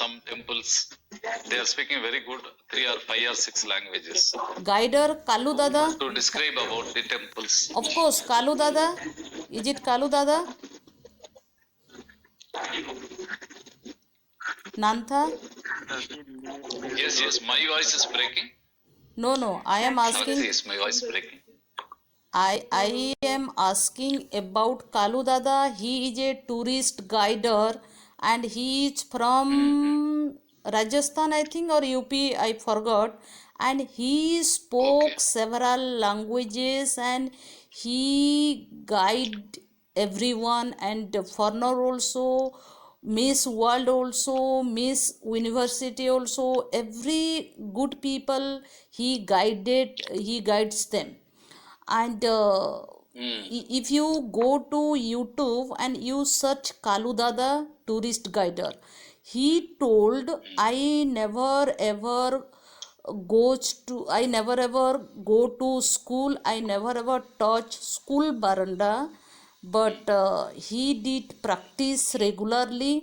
some temples. They are speaking very good 3 or 5 or 6 languages. Guider Kalu Dada. To describe about the temples. Of course, Kalu Dada. Is it Kalu Dada? Nantha? Yes, my voice is breaking. No, I am asking. Yes, my voice is breaking. I am asking about Kalu Dada. He is a tourist guider and he is from Rajasthan, I think, or UP, I forgot. And he spoke several languages and he guide everyone, and foreigner also, Miss World also, Miss University also, every good people he guides them. And if you go to YouTube and you search Kalu Dada tourist guider, he told, I never ever go to school, I never ever touch school baranda, but he did practice regularly.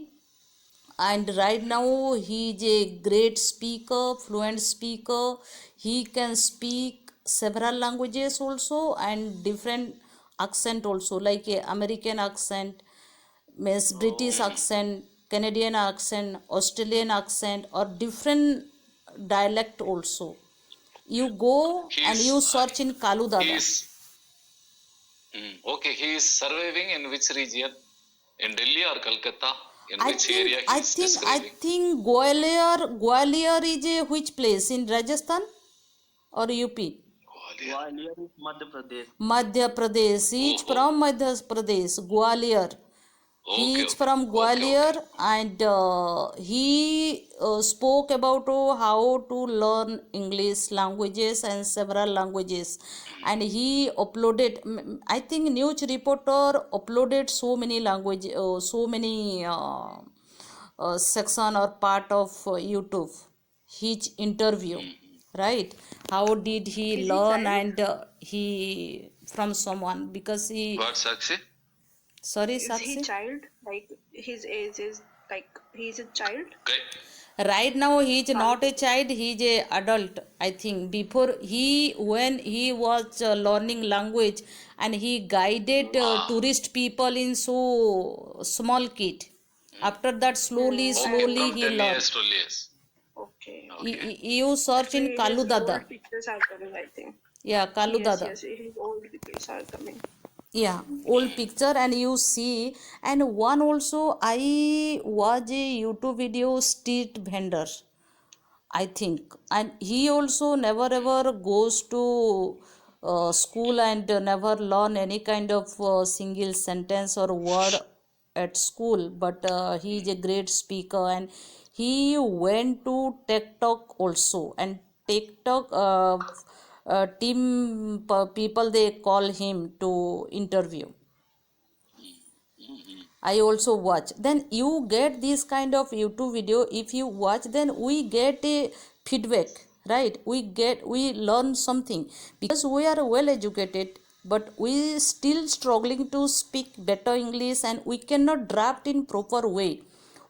And right now he is a great speaker, fluent speaker. He can speak several languages also and different accent also, like a American accent, means British accent, Canadian accent, Australian accent, or different dialect also. You go and you search in Kalu Dada. Okay, he is surviving in which region? In Delhi or Calcutta? In which area he is describing? I think Gwalior is a which place in Rajasthan or UP? Gwalior is Madhya Pradesh. Madhya Pradesh. He is from Madhya Pradesh, Gwalior. He is from Gwalior, and he spoke about how to learn English languages and several languages. And he uploaded, I think news reporter uploaded so many language, so many section or part of YouTube, his interview, right? How did he learn? And he from someone, because he. What, Sakshi? Sorry, Is Sakshi? he child? Like his age is like he's a child? Okay. Right now he is not a child, he is a adult. I think before when he was learning language, and he guided tourist people in so small kid. After that slowly From he 10 learned. years, 12 years. Okay. You search in Kalu His Dada. old pictures are coming, I think. Yeah, Kalu Dada. Yes, his old pictures are coming. Yeah, old picture, and you see. And one also, I watch a YouTube video, street vendor, I think, and he also never ever goes to school and never learn any kind of single sentence or word at school, but he is a great speaker, and he went to TikTok also. And TikTok team people, they call him to interview. I also watch. Then you get this kind of YouTube video. If you watch, then we get a feedback, right? We learn something, because we are well educated, but we still struggling to speak better English, and we cannot draft in proper way.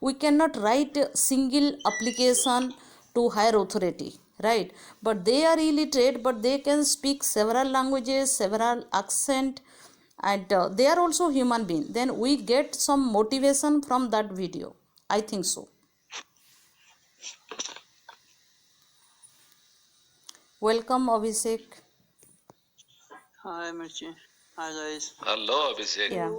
We cannot write a single application to higher authority, right? But they are illiterate, but they can speak several languages, several accent, and they are also human being. Then we get some motivation from that video, I think so. Welcome, Abhishek. Hi, Mirchi. Hi, guys. Hello, Abhishek. Yeah.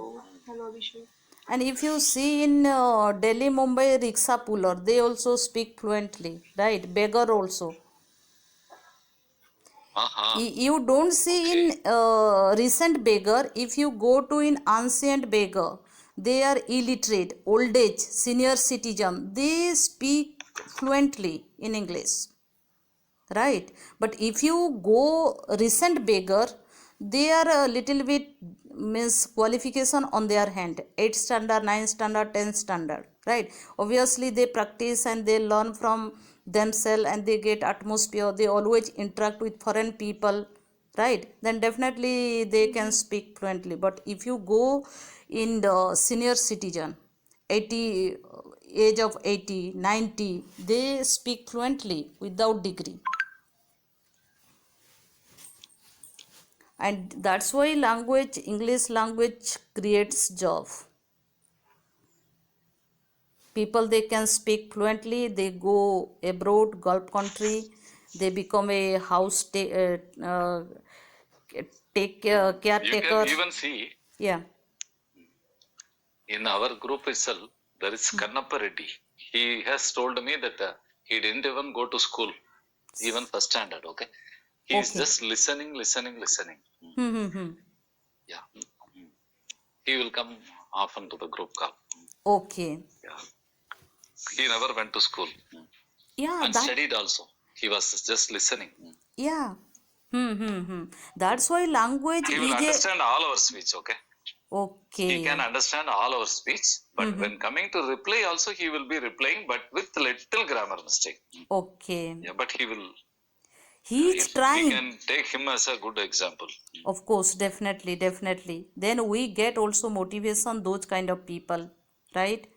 Hello, Abhishek. And if you see in Delhi, Mumbai, rickshaw puller, they also speak fluently, right? Beggar also. You don't see in recent beggar. If you go to in ancient beggar, they are illiterate, old age, senior citizen, they speak fluently in English, right? But if you go recent beggar, they are a little bit means qualification on their hand, 8th standard, 9th standard, 10th standard, right? Obviously they practice and they learn from themselves, and they get atmosphere, they always interact with foreign people, right? Then definitely they can speak fluently. But if you go in the senior citizen, 80 age of 80, 90, they speak fluently without degree. And that's why English language creates job. People, they can speak fluently, they go abroad, Gulf country, they become a You caretaker. can even see Yeah. in our group itself, there is Kannappa Reddy. He has told me that he didn't even go to school, even first standard. Okay, he is Okay. just listening. Yeah, he will come often to the group call. Okay. Yeah, he never went to school Yeah, and studied also. He was just listening. yeah. That's why language He will is a understand all our speech. Okay, he can okay. understand all our speech, but when coming to reply, also he will be replying, but with little grammar mistake. Okay. Yeah, but he will. He is We trying. can take him as a good example. Of course, definitely. Then we get also motivation, those kind of people, right?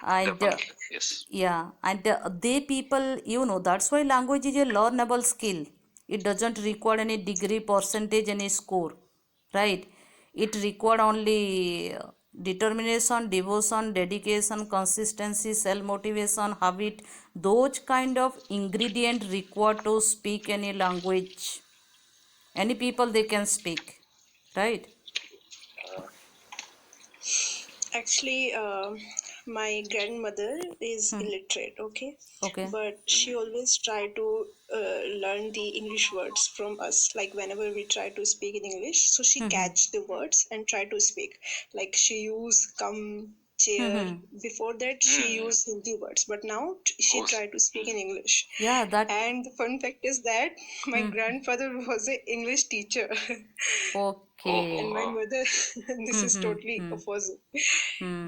And Definitely, yes. yeah, and they people, that's why language is a learnable skill. It doesn't require any degree, percentage, any score, right? It require only determination, devotion, dedication, consistency, self motivation, habit, those kind of ingredient required to speak any language. Any people, they can speak, right? Actually, my grandmother is illiterate, okay? Okay. But she always try to learn the English words from us. Like whenever we try to speak in English, so she catch the words and try to speak. Like she use come, chair. Before that, she used Hindi words, but now she Course. try to speak in English. Yeah, that And the fun fact is that my grandfather was an English teacher. okay. And my mother, this is totally opposite.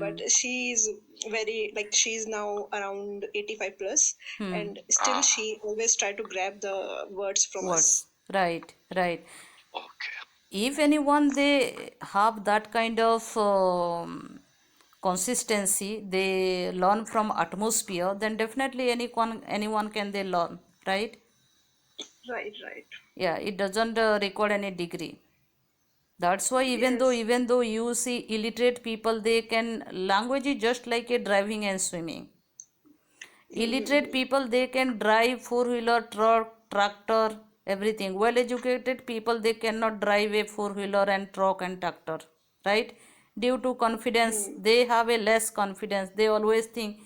But she is very, like, she's now around 85 plus, and still she always try to grab the words from us. Words. Right. Okay. If anyone, they have that kind of consistency, they learn from atmosphere, then definitely anyone can they learn, right? Right. Yeah, it doesn't require any degree. That's why Yes. even though you see illiterate people, they can language is just like a driving and swimming. Illiterate people, they can drive four-wheeler, truck, tractor, everything. Well educated people, they cannot drive a four-wheeler and truck and tractor, right? Due to confidence, they have a less confidence. They always think,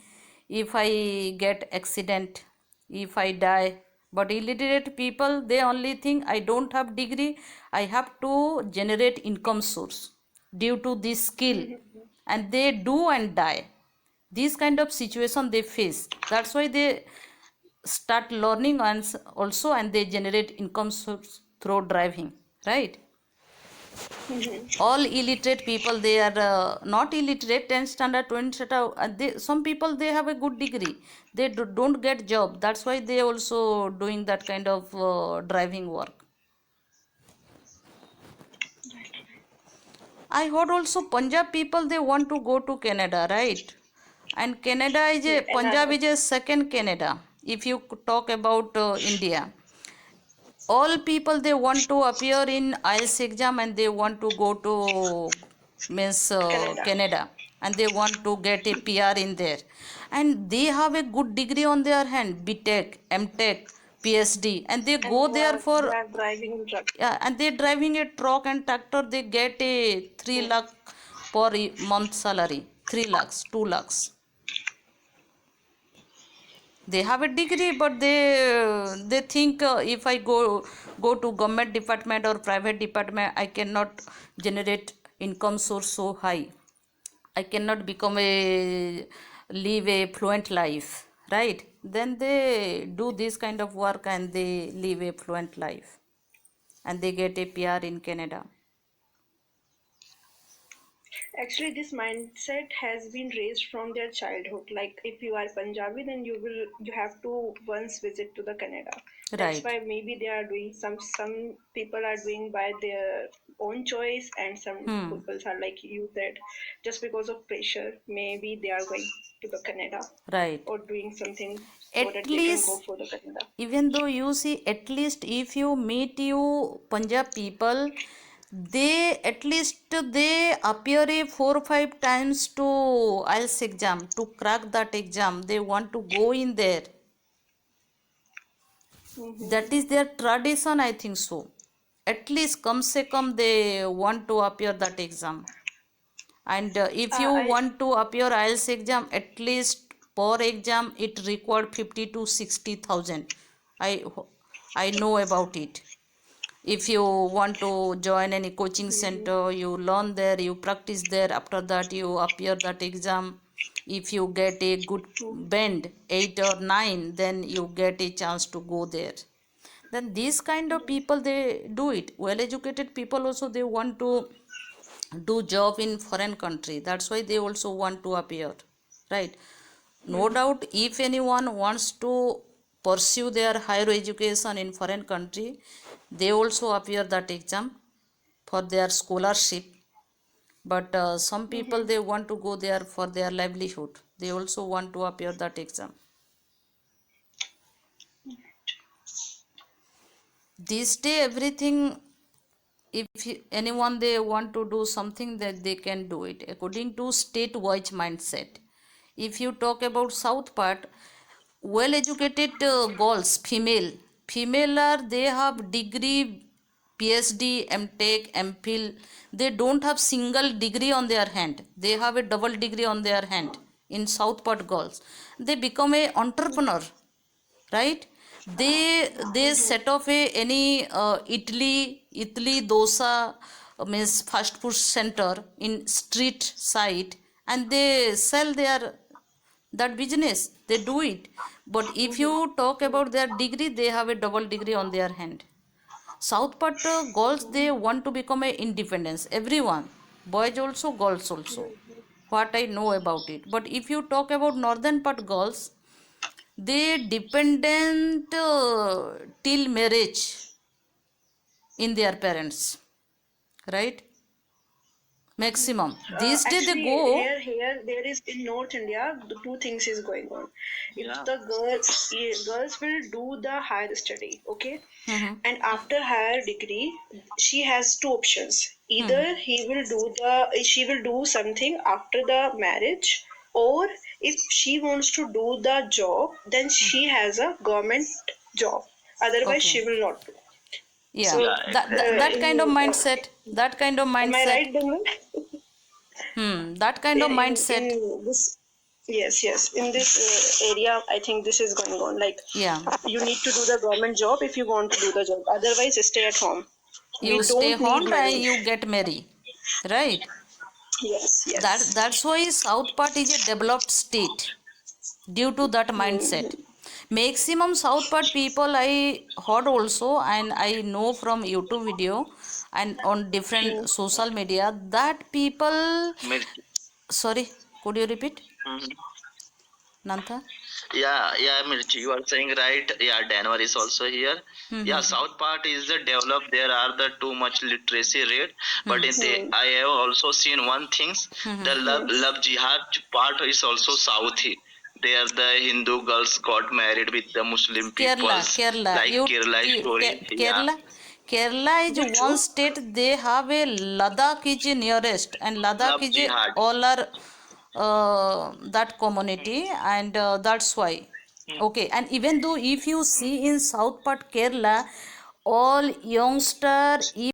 if I get accident, if I die. But illiterate people, they only think, I don't have degree, I have to generate income source due to this skill, and they do and die. These kind of situation they face, that's why they start learning, and also, and they generate income source through driving, right? All illiterate people, they are not illiterate, 10 standard, 20 standard, some people, they have a good degree, they don't get job, that's why they also doing that kind of driving work. I heard also Punjab people, they want to go to Canada, right? And Canada is a Punjab is a second Canada. If you talk about India, all people, they want to appear in IELTS exam, and they want to go to means Canada. Canada, and they want to get a PR in there, and they have a good degree on their hand, BTech, MTech, PhD, and they And go there for, they are driving truck. yeah, and they driving a truck and tractor, they get a 3 lakh per month salary, 3 lakhs, 2 lakhs. They have a degree, but they think, if I go to government department or private department, I cannot generate income source so high, I cannot become a live a fluent life, right? Then they do this kind of work, and they live a fluent life, and they get a PR in Canada. Actually, this mindset has been raised from their childhood. Like if you are Punjabi, then you have to once visit to the Canada. That's Right. why maybe they are doing some people are doing by their own choice, and some people are like you said, just because of pressure, maybe they are going to the Canada Right. or doing something so At that they can go least, for the Canada. even though you see, at least if you meet you Punjab people, they at least they appear a 4 or 5 times to IELTS exam to crack that exam. They want to go in there. That is their tradition, I think so. At least come se come they want to appear that exam. And if you I want to appear IELTS exam, at least per exam it required 50 to 60,000. I I know about it. If you want to join any coaching center, you learn there, you practice there. After that, you appear that exam. If you get a good band 8 or 9, then you get a chance to go there. Then these kind of people they do it. Well educated people also they want to do job in foreign country, that's why they also want to appear, right? No doubt if anyone wants to pursue their higher education in foreign country, they also appear that exam for their scholarship. But some people they want to go there for their livelihood, they also want to appear that exam. This day everything, if anyone they want to do something that they can do it according to state wise mindset. If you talk about south part, well educated girls, female are they have degree, PhD, MTech, MPhil. They don't have single degree on their hand, they have a double degree on their hand. In south part girls, they become a entrepreneur, right? They set off a any Italy dosa, means fast food center in street side, and they sell their that business, they do it. But if you talk about their degree, they have a double degree on their hand. South part girls they want to become a independence, everyone, boys also, girls also, what I know about it. But if you talk about northern part girls, they dependent till marriage in their parents, right? Maximum this day they actually, go. here there is in North India, the two things is going on. If Yeah. the girls will do the higher study, okay, Mhm. and after higher degree, she has two options. Either she will do something after the marriage, or if she wants to do the job, then she has a government job. Otherwise, Okay, she will not do. yeah, So, Yeah, that exactly. kind of mindset, that kind of am I mindset, right, Dhanvan? that kind of In mindset, this, yes, in this area, I think this is going on, like yeah. you need to do the government job if you want to do the job, otherwise stay at home, we You stay don't need home money. and you get married, right? Yes. That's why south part is a developed state due to that mindset. Maximum south part people I heard also, and I know from YouTube video and on different social media, that people, Mirchi. sorry, could you repeat, Mhm. Nantha? Yeah, Mirchi, you are saying right. Yeah, Denver is also here. Yeah, South part is the developed. There are the too much literacy rate, but in the I have also seen one things. The love jihad part is also South. There the Hindu girls got married with the Muslim Kerala, peoples, Kerala, like Kerala story. Yeah, Kerala, Kerala is Is it one true? state. They have a Ladakh is nearest, and Ladakh love is jihad. all are that community, and that's why. Okay, and even though if you see in south part Kerala, all youngster,